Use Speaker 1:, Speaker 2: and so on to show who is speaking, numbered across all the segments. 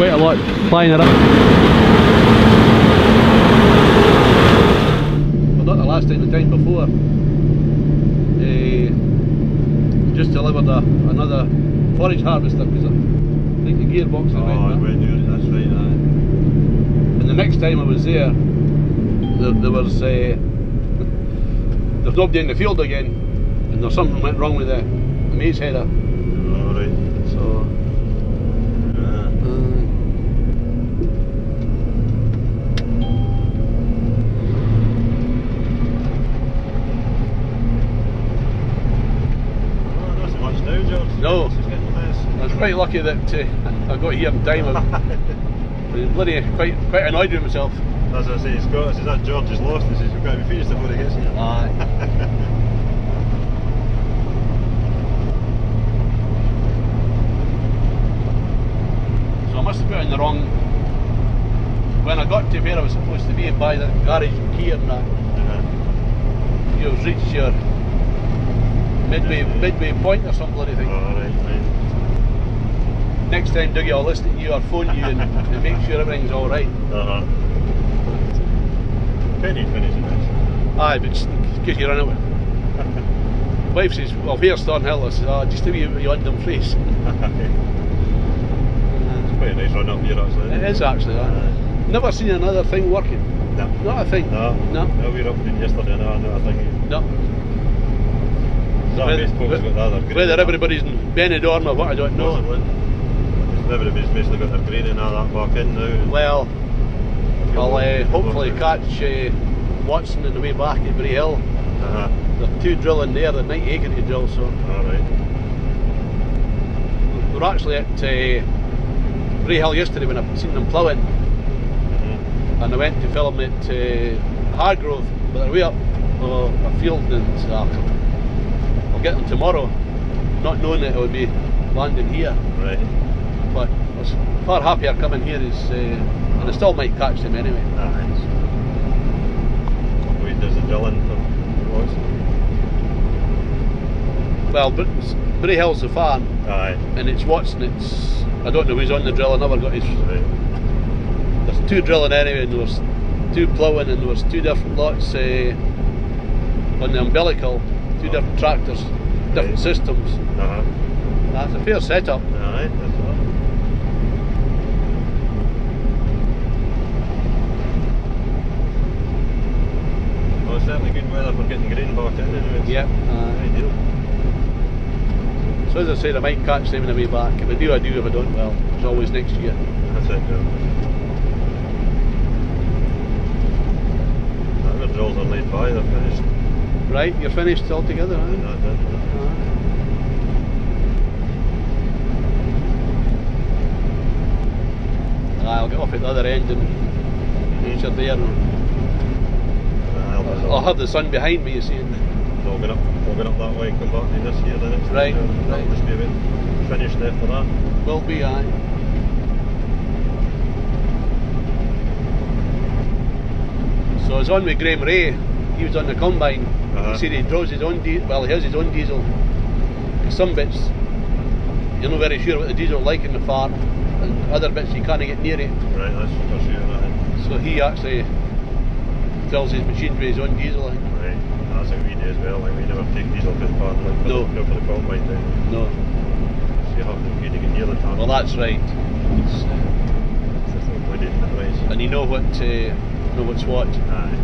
Speaker 1: quite a lot flying around. Well, not the last time, the time before. Just delivered another forage harvester because I think the gearbox is went.
Speaker 2: That's right.
Speaker 1: And the next time I was there was there's nobody in the field again, and there's something went wrong with the maize header.
Speaker 2: Alright.
Speaker 1: So
Speaker 2: Not so much now, George.
Speaker 1: no,
Speaker 2: It's getting less.
Speaker 1: I was quite lucky that I got here in time. I was bloody quite annoyed with myself.
Speaker 2: As I say, Scott says that George is lost. He says we've got to be finished before he gets here.
Speaker 1: Aye. So I must have put in the wrong. When I got to where I was supposed to be by the garage key and that, you've reached your midway point or some bloody thing.
Speaker 2: Alright.
Speaker 1: Next time, Dougie, I'll listen to you or phone you and make sure everything's alright.
Speaker 2: Penny finishing this.
Speaker 1: Aye, but just in case you run out. Wife says, well, here's Thornhill. I says, oh, just to be you on them place.
Speaker 2: It's quite a nice run up here actually.
Speaker 1: It is actually that. Never seen another thing working.
Speaker 2: No.
Speaker 1: Not a thing.
Speaker 2: No, we were up in yesterday, no, not a thing.
Speaker 1: No.
Speaker 2: Whether
Speaker 1: everybody's in Benidorm or what, I don't know.
Speaker 2: Everybody's basically got their grain and all that back in now.
Speaker 1: Well, I'll hopefully catch Watson on the way back at Bray Hill. There are 2 drilling there, the 90 acre to drill, so.
Speaker 2: Alright.
Speaker 1: We were actually at Bray Hill yesterday when I seen them ploughing. And I went to film at Hargrove, but they're way up a field, and I'll get them tomorrow, not knowing that I would be landing here.
Speaker 2: Right.
Speaker 1: But I was far happier coming here, and I still might catch them anyway.
Speaker 2: Wait, does the drilling for what?
Speaker 1: Well, Bray Hill's the farm, and it's Watson. I don't know who's on the drill. I never got his.
Speaker 2: Right.
Speaker 1: There's 2 drilling anyway, and there was 2 ploughing, and there was 2 different lots on the umbilical, 2 different tractors, different systems. That's a fair setup.
Speaker 2: Alright, that's all. Well, it's certainly good weather for getting grain back in anyway.
Speaker 1: Yep.
Speaker 2: Ideal.
Speaker 1: So as I said, I might catch them on the way back. If I do, I do. If I don't, well, it's always next year.
Speaker 2: That's it, yeah. The drills are laid by, they're finished.
Speaker 1: Right, you're finished altogether, aren't you? I'll get off at the other end and reach her there. I'll have the sun behind me, you see.
Speaker 2: I'll get up that way and come back to this here the next
Speaker 1: right,
Speaker 2: time.
Speaker 1: Right.
Speaker 2: That'll just be about finished after that.
Speaker 1: Will be, aye. So I was on with Graham Ray, he was on the combine. He said he draws his own diesel, well he has his own diesel. Some bits, you're not very sure what the diesel like in the farm, and other bits you can't get near it.
Speaker 2: Right, that's for sure.
Speaker 1: So he actually fills his machine with his own diesel.
Speaker 2: Right, that's how we do as well, like we never take diesel for the farm, like for the combine then.
Speaker 1: No.
Speaker 2: So you have to get near the farm.
Speaker 1: Well, that's right. And you know what's what.
Speaker 2: Aye.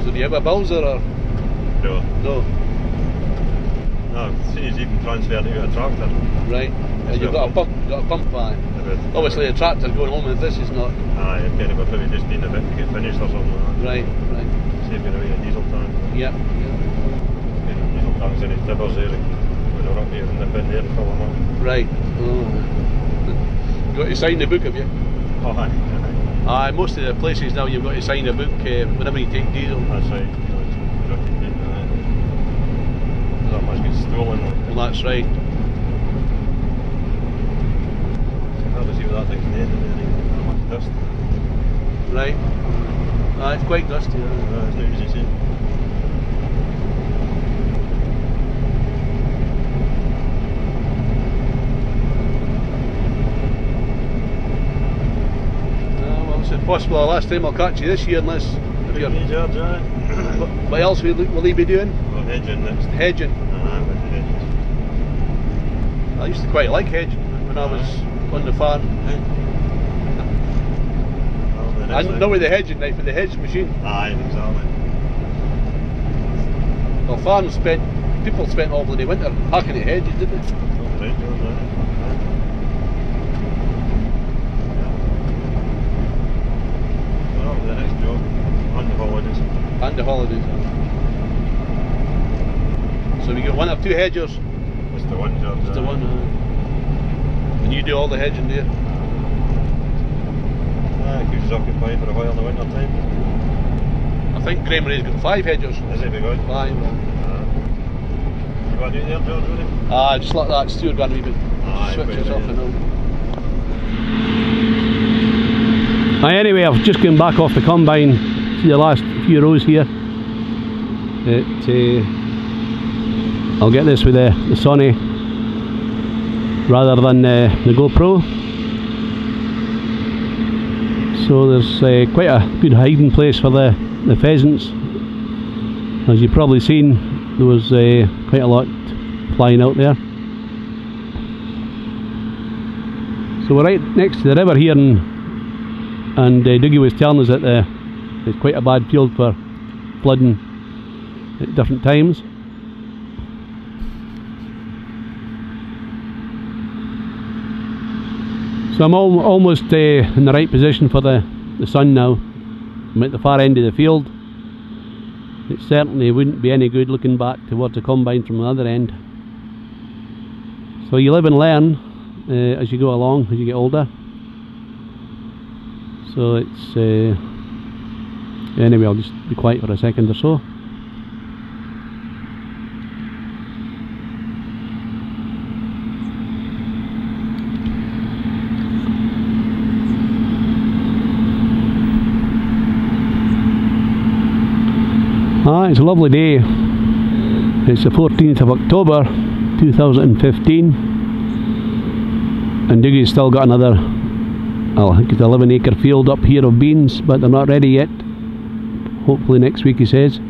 Speaker 1: So do you have a Bowser or?
Speaker 2: No.
Speaker 1: No.
Speaker 2: No, as soon as you can transfer it to a tractor.
Speaker 1: Right. And you've got a pump by. Obviously a tractor going home with this is not.
Speaker 2: Aye, it kind of would maybe just need a bit to get finished or something like that.
Speaker 1: Right.
Speaker 2: Saving away a diesel tank.
Speaker 1: Yep.
Speaker 2: Diesel tanks in his tibbers there, when they're up here and nip in there and fill them up.
Speaker 1: Right. Oh. Got to sign the book, have you?
Speaker 2: Oh, aye.
Speaker 1: Most of the places now you've got to sign a book whenever you take diesel.
Speaker 2: That's right. That much gets stolen.
Speaker 1: Well, that's right.
Speaker 2: It's hard to see what that thing's made of, that much dust.
Speaker 1: Right. It's quite dusty.
Speaker 2: It's not easy to see.
Speaker 1: possibly the last time I'll catch you this year unless if you're,
Speaker 2: George, aye.
Speaker 1: what else will he be doing?
Speaker 2: Well, hedging next.
Speaker 1: Hedging.
Speaker 2: With the hedges.
Speaker 1: I used to quite like hedging when I was on the farm.
Speaker 2: Well, the next
Speaker 1: And not with the hedging knife, with the hedge machine.
Speaker 2: Aye, exactly.
Speaker 1: Well, people spent all bloody winter hacking at hedges, didn't they?
Speaker 2: That's right, George, aye. Well, the next job, on the holidays.
Speaker 1: And the holidays. So we got one or two hedgers.
Speaker 2: It's the one job.
Speaker 1: It's the one. And you do all the hedging there.
Speaker 2: Keeps us occupied for a while in the winter time.
Speaker 1: I think Graham Ray's got 5 hedgers.
Speaker 2: Is it good?
Speaker 1: 5.
Speaker 2: You want to do there, George, would you?
Speaker 1: Just like that, Stuart going to be switch us off and all. Anyway, I've just come back off the combine. See the last few rows here. I'll get this with the Sony rather than the GoPro. So there's quite a good hiding place for the pheasants. As you've probably seen, there was quite a lot flying out there. So we're right next to the river here, and Dougie was telling us that it's quite a bad field for flooding at different times. So I'm almost in the right position for the sun now. I'm at the far end of the field. It certainly wouldn't be any good looking back towards the combine from the other end. So you live and learn as you go along, as you get older. So it's anyway, I'll just be quiet for a second or so. It's a lovely day. It's the 14th of October 2015, and Dougie's still got another, well, I think it's 11 acre field up here of beans, but they're not ready yet. Hopefully next week, he says.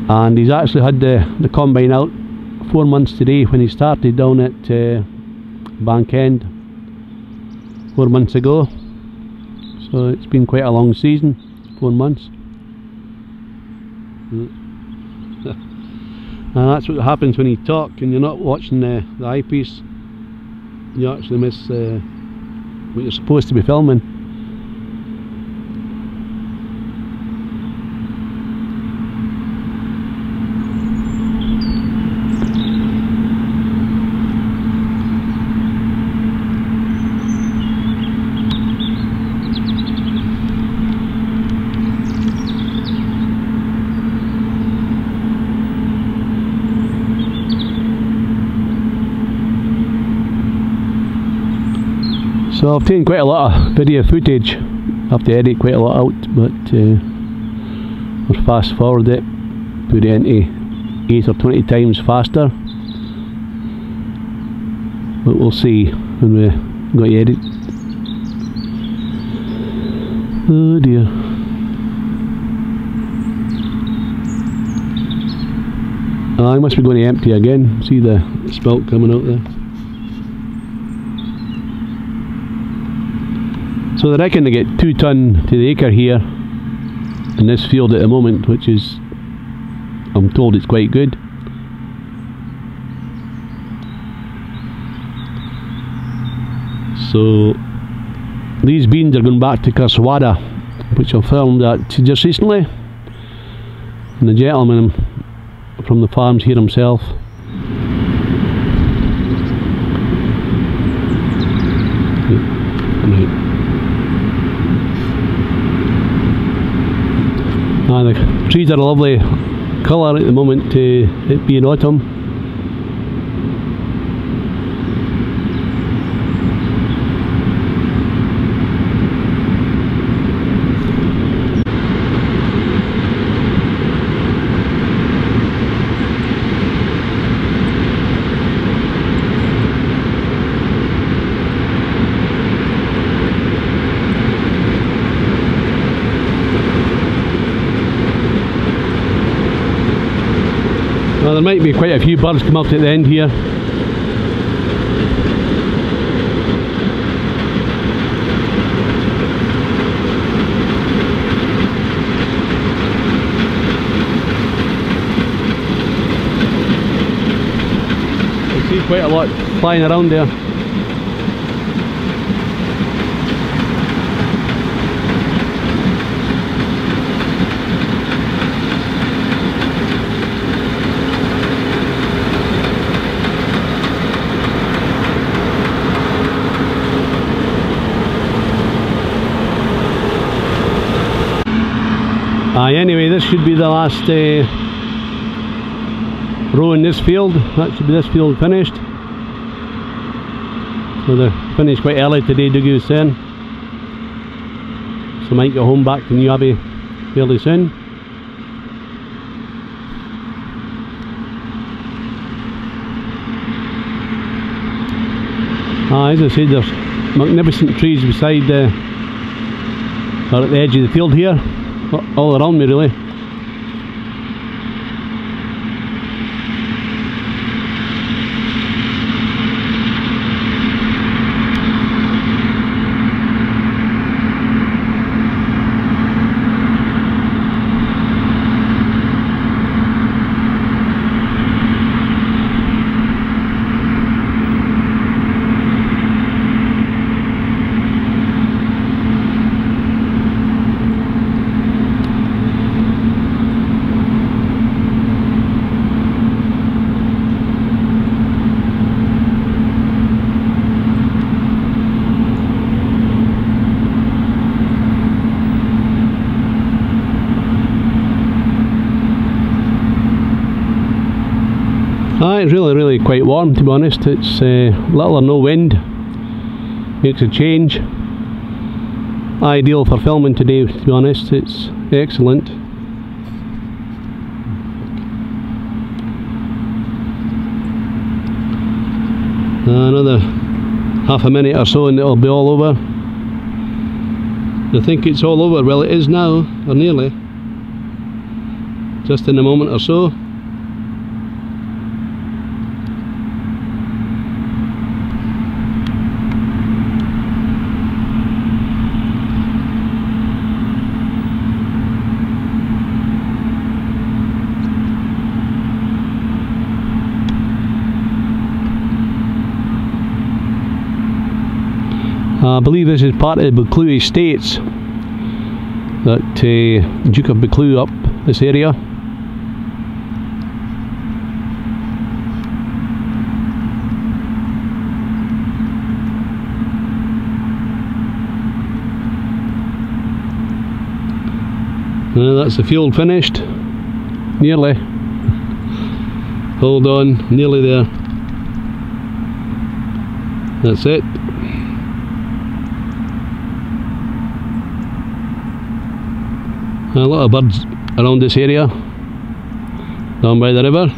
Speaker 1: And he's actually had the combine out 4 months today when he started down at Bank End 4 months ago. So it's been quite a long season, 4 months. And that's what happens when you talk and you're not watching the eyepiece. You actually miss what you're supposed to be filming. So I've taken quite a lot of video footage. I have to edit quite a lot out, but I'll fast forward it, put it into 8 or 20 times faster. But we'll see when we got to edit. Oh dear. I must be going to empty again. See the spelt coming out there. So they reckon they get 2 tonne to the acre here in this field at the moment, which is, I'm told it's quite good. So these beans are going back to Carswada, which I filmed at just recently, and the gentleman from the farm's here himself. The trees are a lovely colour at the moment, it being autumn. there might be quite a few birds come up at the end here. I see quite a lot flying around there. Anyway, this should be the last row in this field. That should be this field finished. So they're finished quite early today, Dougie was saying. So I might go home back to New Abbey fairly soon. As I said, there's magnificent trees beside or at the edge of the field here. All around me really. It's really quite warm, to be honest. It's little or no wind, makes a change. Ideal for filming today, to be honest. It's excellent. Another half a minute or so and it'll be all over. I think it's all over. Well, it is now, or nearly, just in a moment or so. I believe this is part of the Buccleuch Estates, that Duke of Buccleuch up this area. That's the field finished, nearly. Hold on, nearly there. That's it. A lot of birds around this area, down by the river.